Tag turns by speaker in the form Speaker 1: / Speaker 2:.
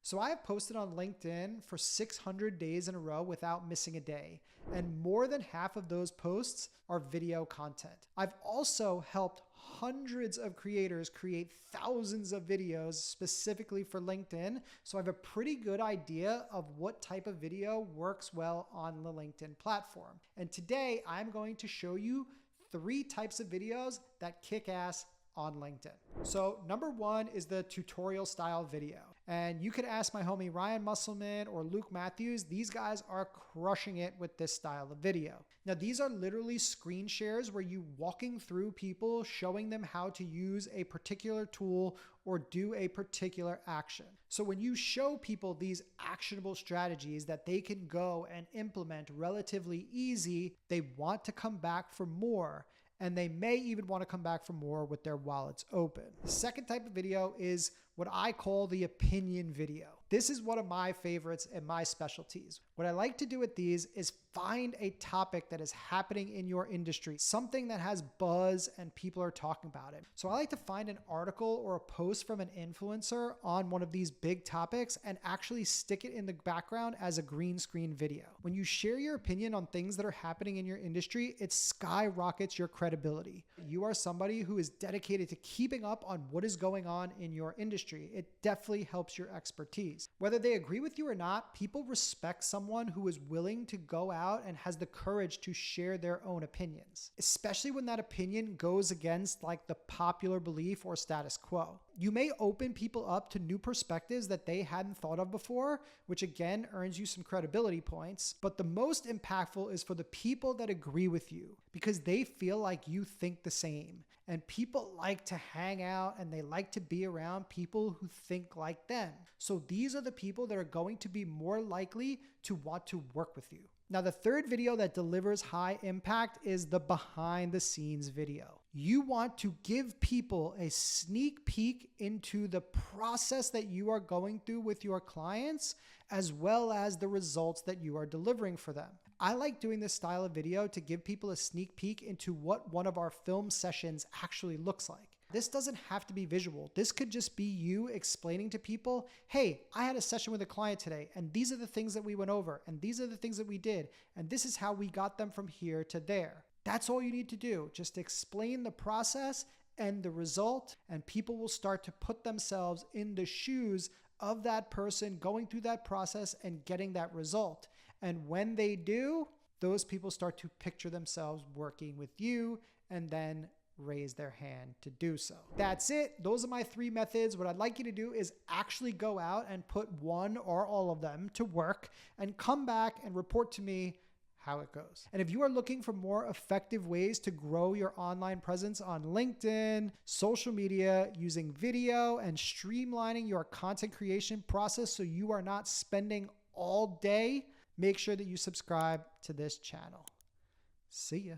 Speaker 1: So I have posted on LinkedIn for 600 days in a row without missing a day, and more than half of those posts are video content. I've also helped hundreds of creators create thousands of videos specifically for LinkedIn, so I have a pretty good idea of what type of video works well on the LinkedIn platform. And today I'm going to show you 3 types of videos that kick ass on LinkedIn. So number 1 is the tutorial style video. And you could ask my homie Ryan Musselman or Luke Matthews. These guys are crushing it with this style of video. Now, these are literally screen shares where you walking through people, showing them how to use a particular tool or do a particular action. So when you show people these actionable strategies that they can go and implement relatively easy, they want to come back for more. And they may even want to come back for more with their wallets open. The second type of video is what I call the opinion video. This is one of my favorites and my specialties. What I like to do with these is find a topic that is happening in your industry, something that has buzz and people are talking about it. So I like to find an article or a post from an influencer on one of these big topics and actually stick it in the background as a green screen video. When you share your opinion on things that are happening in your industry, it skyrockets your credibility. You are somebody who is dedicated to keeping up on what is going on in your industry. It definitely helps your expertise. Whether they agree with you or not, people respect someone who is willing to go out and has the courage to share their own opinions, especially when that opinion goes against like the popular belief or status quo. You may open people up to new perspectives that they hadn't thought of before, which again earns you some credibility points. But the most impactful is for the people that agree with you because they feel like you think the same. And people like to hang out and they like to be around people who think like them. So these are the people that are going to be more likely to want to work with you. Now, the third video that delivers high impact is the behind the scenes video. You want to give people a sneak peek into the process that you are going through with your clients, as well as the results that you are delivering for them. I like doing this style of video to give people a sneak peek into what one of our film sessions actually looks like. This doesn't have to be visual. This could just be you explaining to people, hey, I had a session with a client today, and these are the things that we went over, and these are the things that we did, and this is how we got them from here to there. That's all you need to do. Just explain the process and the result, and people will start to put themselves in the shoes of that person going through that process and getting that result. And when they do, those people start to picture themselves working with you and then raise their hand to do so. That's it. Those are my 3 methods. What I'd like you to do is actually go out and put one or all of them to work and come back and report to me how it goes. And if you are looking for more effective ways to grow your online presence on LinkedIn, social media, using video and streamlining your content creation process so you are not spending all day, make sure that you subscribe to this channel. See ya.